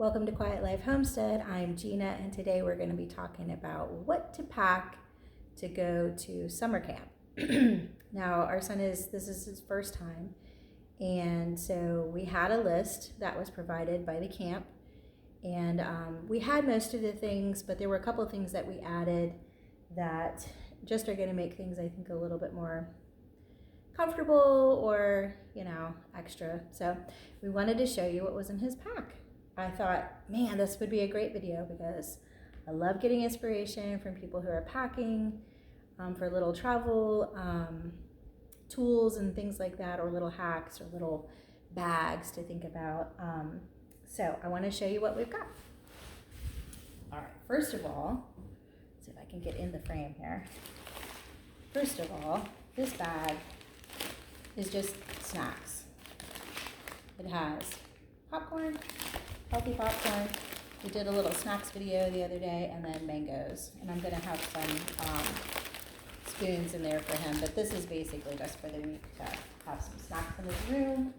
Welcome to Quiet Life Homestead. I'm Gina, and today we're going to be talking about what to pack to go to summer camp. Now, our son this is his first time, and so we had a list that was provided by the camp, and we had most of the things, but there were a couple of things that we added that just are going to make things, I think, a little bit more comfortable or, extra. So we wanted to show you what was in his pack. I thought, man, this would be a great video because I love getting inspiration from people who are packing for little travel tools and things like that, or little hacks or little bags to think about. So I want to show you what we've got. All right, first of all, let's see if I can get in the frame here. First of all, this bag is just snacks. It has popcorn, healthy popcorn. We did a little snacks video the other day, and then mangoes. And I'm gonna have some spoons in there for him, but this is basically just for the week to have some snacks in his room.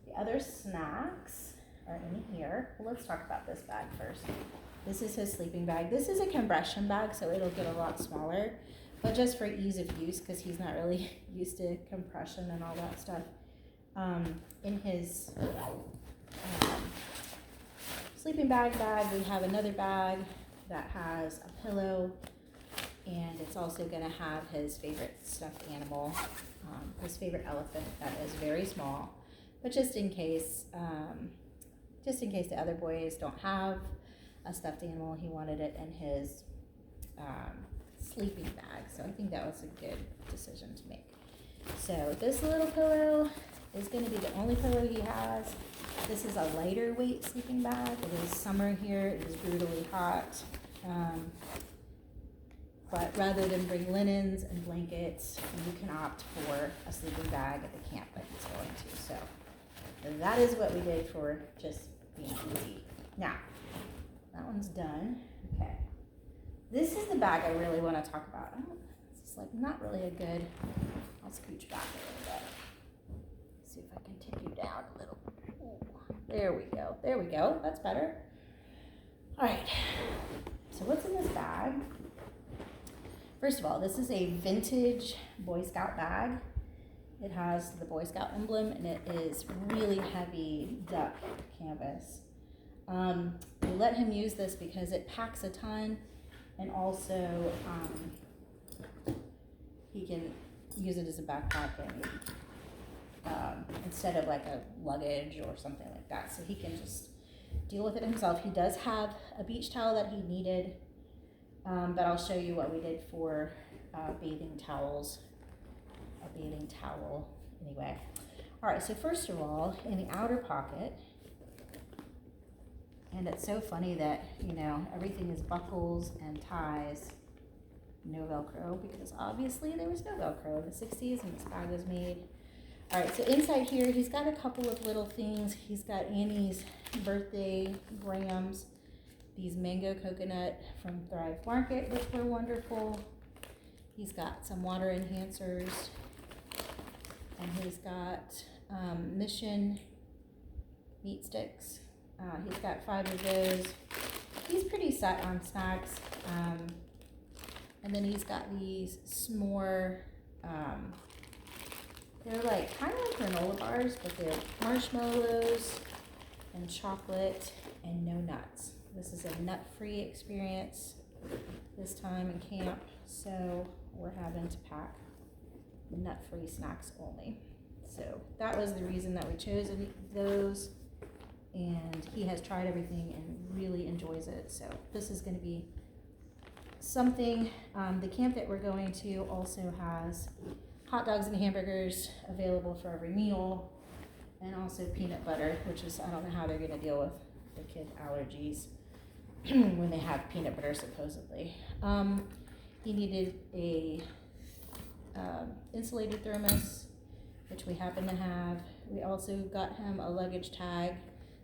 The other snacks are in here. Well, let's talk about this bag first. This is his sleeping bag. This is a compression bag, so it'll get a lot smaller, but just for ease of use, because he's not really used to compression and all that stuff. In his sleeping bag, we have another bag that has a pillow, and it's also going to have his favorite stuffed animal, his favorite elephant that is very small, but just in case the other boys don't have a stuffed animal, he wanted it in his sleeping bag. So I think that was a good decision to make. So this little pillow is going to be the only pillow he has. This is a lighter weight sleeping bag. It is summer here. It is brutally hot. But rather than bring linens and blankets, you can opt for a sleeping bag at the camp that he's going to. So that is what we did for just being easy. Now, that one's done. Okay. This is the bag I really want to talk about. This is like not really a good, I'll scooch back a little bit. See if I can take you down a little. There we go. There we go. That's better. All right. So what's in this bag? First of all, this is a vintage Boy Scout bag. It has the Boy Scout emblem, and it is really heavy duck canvas. We let him use this because it packs a ton, and also he can use it as a backpack and instead of like a luggage or something like that. So he can just deal with it himself. He does have a beach towel that he needed, but I'll show you what we did for bathing towels. A bathing towel, anyway. All right, so first of all, in the outer pocket, and it's so funny that, everything is buckles and ties, no Velcro, because obviously there was no Velcro in the 60s and this bag was made. All right, so inside here, he's got a couple of little things. He's got Annie's birthday grams, these mango coconut from Thrive Market, which were wonderful. He's got some water enhancers, and he's got Mission meat sticks. He's got 5 of those. He's pretty set on snacks. And then he's got these s'more, they're like kind of like granola bars, but they're marshmallows and chocolate and no nuts. This is a nut-free experience this time in camp, so we're having to pack nut-free snacks only. So that was the reason that we chose those, and he has tried everything and really enjoys it. So this is going to be something. The camp that we're going to also has hot dogs and hamburgers available for every meal, and also peanut butter, which is, I don't know how they're going to deal with the kid allergies when they have peanut butter, supposedly. He needed a insulated thermos, which we happen to have. We also got him a luggage tag.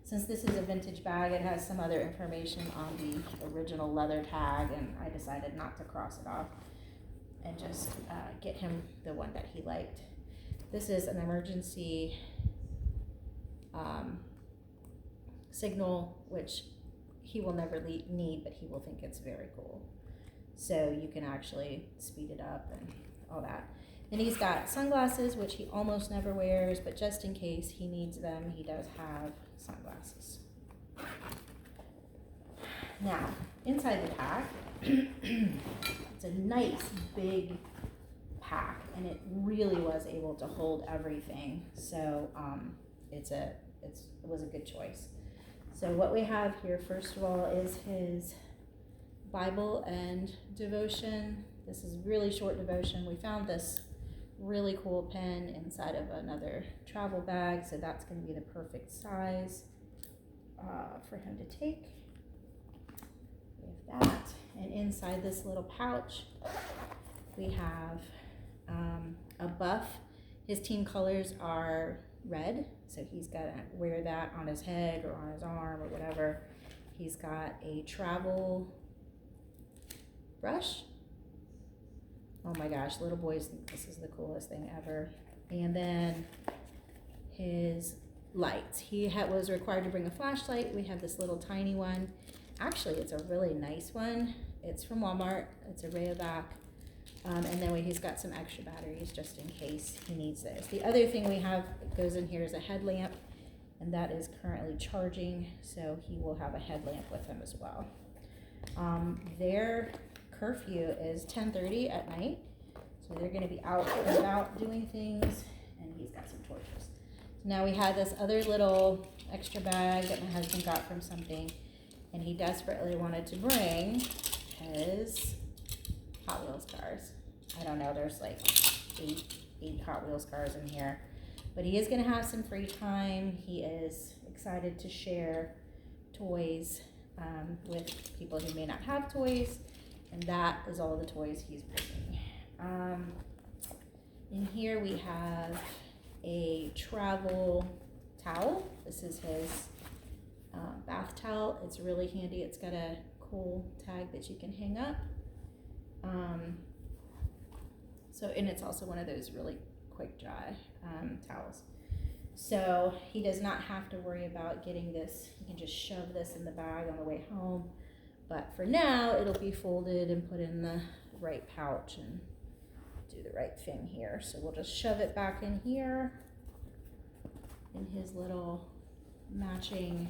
Since this is a vintage bag, it has some other information on the original leather tag, and I decided not to cross it off and just get him the one that he liked. This is an emergency signal, which he will never need, but he will think it's very cool. So you can actually speed it up and all that. Then he's got sunglasses, which he almost never wears, but just in case he needs them, he does have sunglasses. Now, inside the pack, it's a nice big pack, and it really was able to hold everything. So it was a good choice. So what we have here, first of all, is his Bible and devotion. This is really short devotion. We found this really cool pen inside of another travel bag, so that's going to be the perfect size for him to take. We have that, and inside this little pouch we have a buff. His team colors are red, so he's got to wear that on his head or on his arm or whatever. He's got a travel brush. Oh my gosh, little boys think this is the coolest thing ever. And then his lights. He was required to bring a flashlight. We have this little tiny one. Actually, it's a really nice one. It's from Walmart. It's a Rayovac. And then he's got some extra batteries just in case he needs this. The other thing we have that goes in here is a headlamp, and that is currently charging, so he will have a headlamp with him as well. Their curfew is 10:30 at night, so they're going to be out and about doing things, and he's got some torches. So now we have this other little extra bag that my husband got from something, and he desperately wanted to bring his Hot Wheels cars. I don't know, there's like eight Hot Wheels cars in here, but he is going to have some free time. He is excited to share toys with people who may not have toys, and that is all the toys he's bringing. In here we have a travel towel. This is his bath towel. It's really handy. It's got a cool tag that you can hang up. And it's also one of those really quick dry towels. So he does not have to worry about getting this. He can just shove this in the bag on the way home. But for now, it'll be folded and put in the right pouch and do the right thing here. So we'll just shove it back in here in his little matching.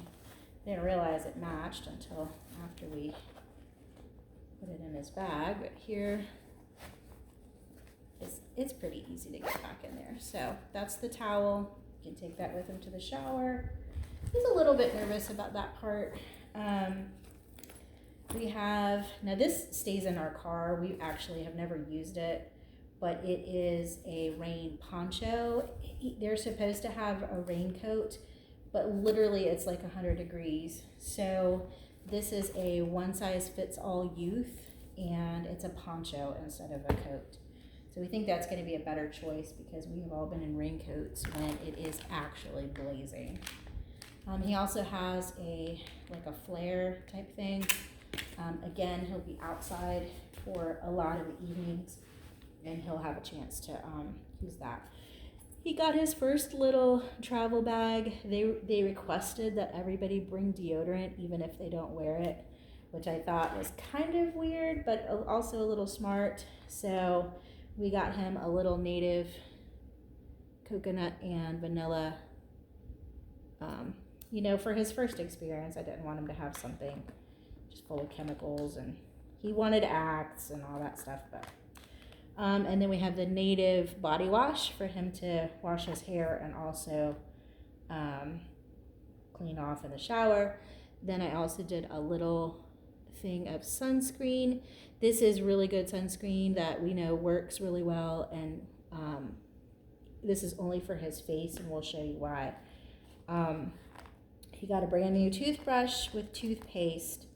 Didn't realize it matched until after we put it in his bag. But here, it's pretty easy to get back in there. So that's the towel. You can take that with him to the shower. He's a little bit nervous about that part. Now this stays in our car. We actually have never used it, but it is a rain poncho. They're supposed to have a raincoat, but literally it's like 100 degrees. So this is a one-size-fits-all youth, and it's a poncho instead of a coat. So we think that's going to be a better choice because we have all been in raincoats when it is actually blazing. He also has a flare type thing. Again, he'll be outside for a lot of evenings, and he'll have a chance to use that. He got his first little travel bag. They requested that everybody bring deodorant even if they don't wear it, which I thought was kind of weird, but also a little smart. So we got him a little native coconut and vanilla. For his first experience, I didn't want him to have something just full of chemicals, and he wanted Axe and all that stuff. But and then we have the native body wash for him to wash his hair and also clean off in the shower. Then I also did a little thing of sunscreen. This is really good sunscreen that we know works really well, and this is only for his face, and we'll show you why. He got a brand new toothbrush with toothpaste,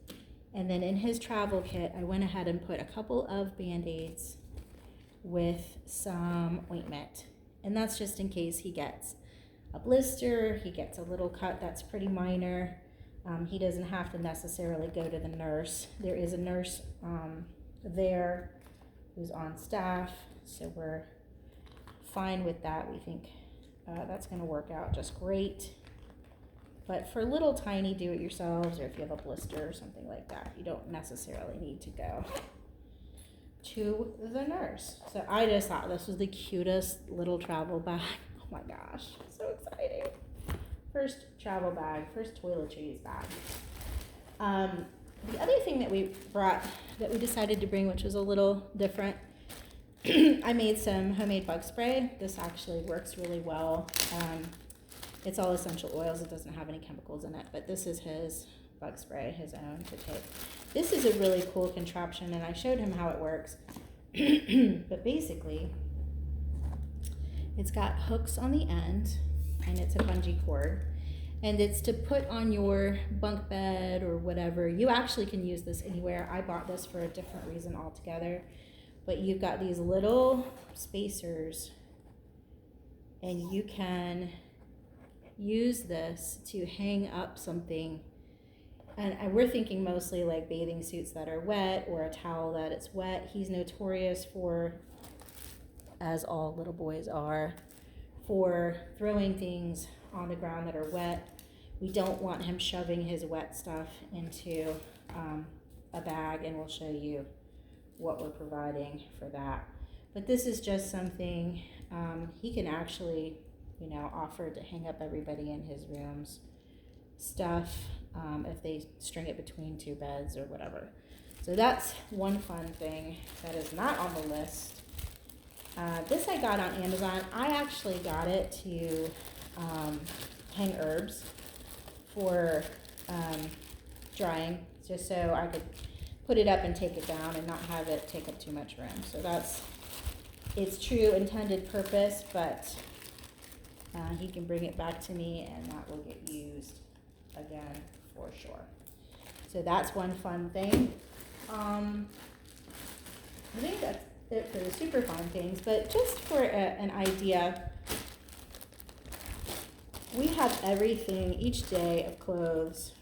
and then in his travel kit I went ahead and put a couple of Band-Aids with some ointment, and that's just in case he gets a blister, he gets a little cut that's pretty minor. He doesn't have to necessarily go to the nurse. There is a nurse there who's on staff, so we're fine with that. We think that's going to work out just great. But for little tiny do-it-yourselves, or if you have a blister or something like that, you don't necessarily need to go to the nurse. So I just thought this was the cutest little travel bag. Oh my gosh, so exciting. First travel bag, first toiletries bag. The other thing that we brought, that we decided to bring, which was a little different, I made some homemade bug spray. This actually works really well. It's all essential oils. It doesn't have any chemicals in it, but this is his bug spray, his own to take. This is a really cool contraption, and I showed him how it works. But basically, it's got hooks on the end, and it's a bungee cord, and it's to put on your bunk bed or whatever. You actually can use this anywhere. I bought this for a different reason altogether, but you've got these little spacers, and you can use this to hang up something. And we're thinking mostly like bathing suits that are wet or a towel that it's wet. He's notorious for, as all little boys are, for throwing things on the ground that are wet. We don't want him shoving his wet stuff into a bag, and we'll show you what we're providing for that. But this is just something he can actually, offer to hang up everybody in his room's stuff if they string it between two beds or whatever. So that's one fun thing that is not on the list. This I got on Amazon. I actually got it to hang herbs for drying, just so I could put it up and take it down and not have it take up too much room. So that's its true intended purpose, but he can bring it back to me and that will get used again for sure. So that's one fun thing. I think that's it for the super fun things, but just for an idea, we have everything each day of clothes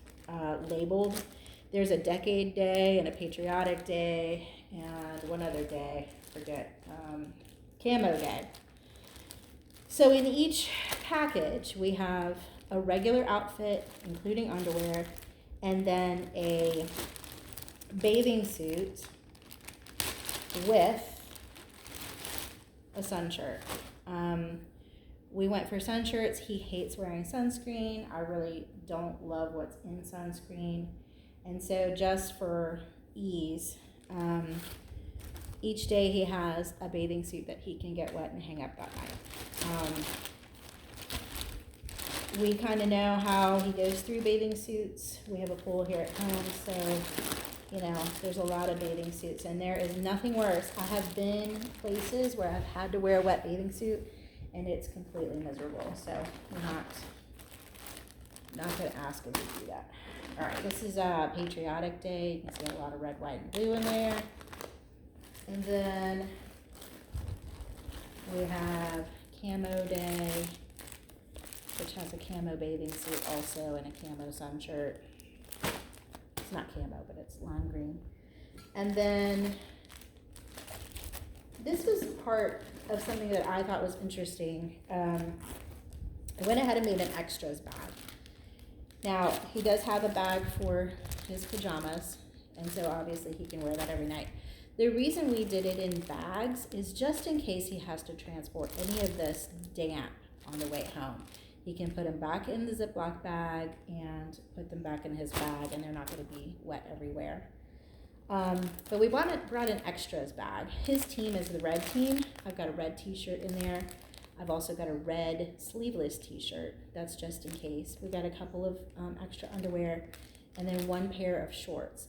labeled. There's a decade day and a patriotic day and one other day, camo day. So in each package, we have a regular outfit, including underwear, and then a bathing suit with a sun shirt. We went for sun shirts. He hates wearing sunscreen. I really don't love what's in sunscreen. And so just for ease, each day he has a bathing suit that he can get wet and hang up that night. We kind of know how he goes through bathing suits. We have a pool here at home, so there's a lot of bathing suits, and there is nothing worse. I have been places where I've had to wear a wet bathing suit, and it's completely miserable. So we're not going to ask him to do that. All right, this is a patriotic day. You can see a lot of red, white, and blue in there. And then we have camo day, which has a camo bathing suit also and a camo sun shirt. It's not camo, but it's lime green. And then this was part of something that I thought was interesting. I went ahead and made an extras bag. Now, he does have a bag for his pajamas, and so obviously he can wear that every night. The reason we did it in bags is just in case he has to transport any of this damp on the way home. He can put them back in the Ziploc bag and put them back in his bag, and they're not going to be wet everywhere. But we brought an extras bag. His team is the red team. I've got a red t-shirt in there. I've also got a red sleeveless t-shirt. That's just in case. We've got a couple of extra underwear and then one pair of shorts.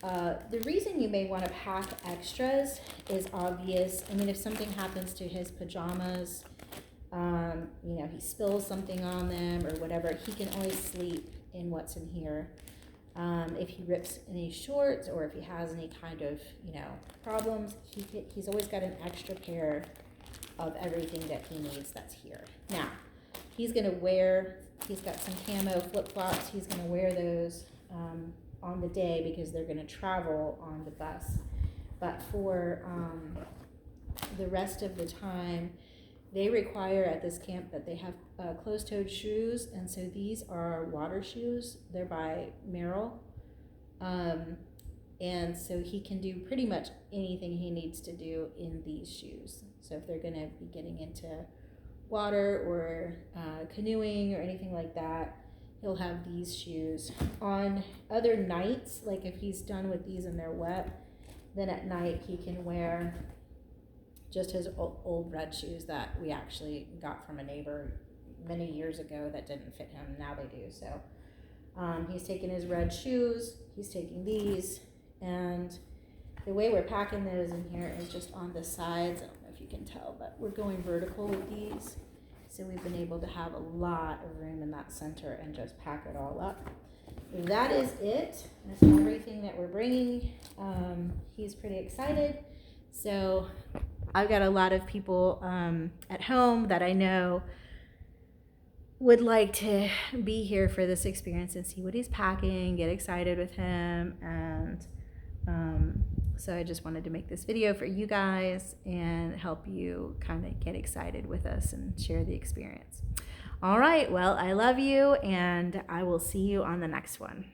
The reason you may want to pack extras is obvious. I mean, if something happens to his pajamas, he spills something on them or whatever, he can always sleep in what's in here. If he rips any shorts or if he has any kind of, problems, he's always got an extra pair of everything that he needs that's here. Now, he's got some camo flip-flops. He's going to wear those on the day because they're going to travel on the bus. But for the rest of the time, they require at this camp that they have closed-toed shoes, and so these are water shoes. They're by Merrill. And so he can do pretty much anything he needs to do in these shoes. So if they're going to be getting into water or canoeing or anything like that, he'll have these shoes. On other nights, like if he's done with these and they're wet, then at night he can wear just his old red shoes that we actually got from a neighbor many years ago that didn't fit him. Now they do. So he's taking his red shoes, he's taking these, and the way we're packing those in here is just on the sides. I don't know if you can tell, but we're going vertical with these. So we've been able to have a lot of room in that center and just pack it all up. That is it. That's everything that we're bringing. He's pretty excited. So I've got a lot of people at home that I know would like to be here for this experience and see what he's packing, get excited with him. And so I just wanted to make this video for you guys and help you kind of get excited with us and share the experience. All right, well, I love you, and I will see you on the next one.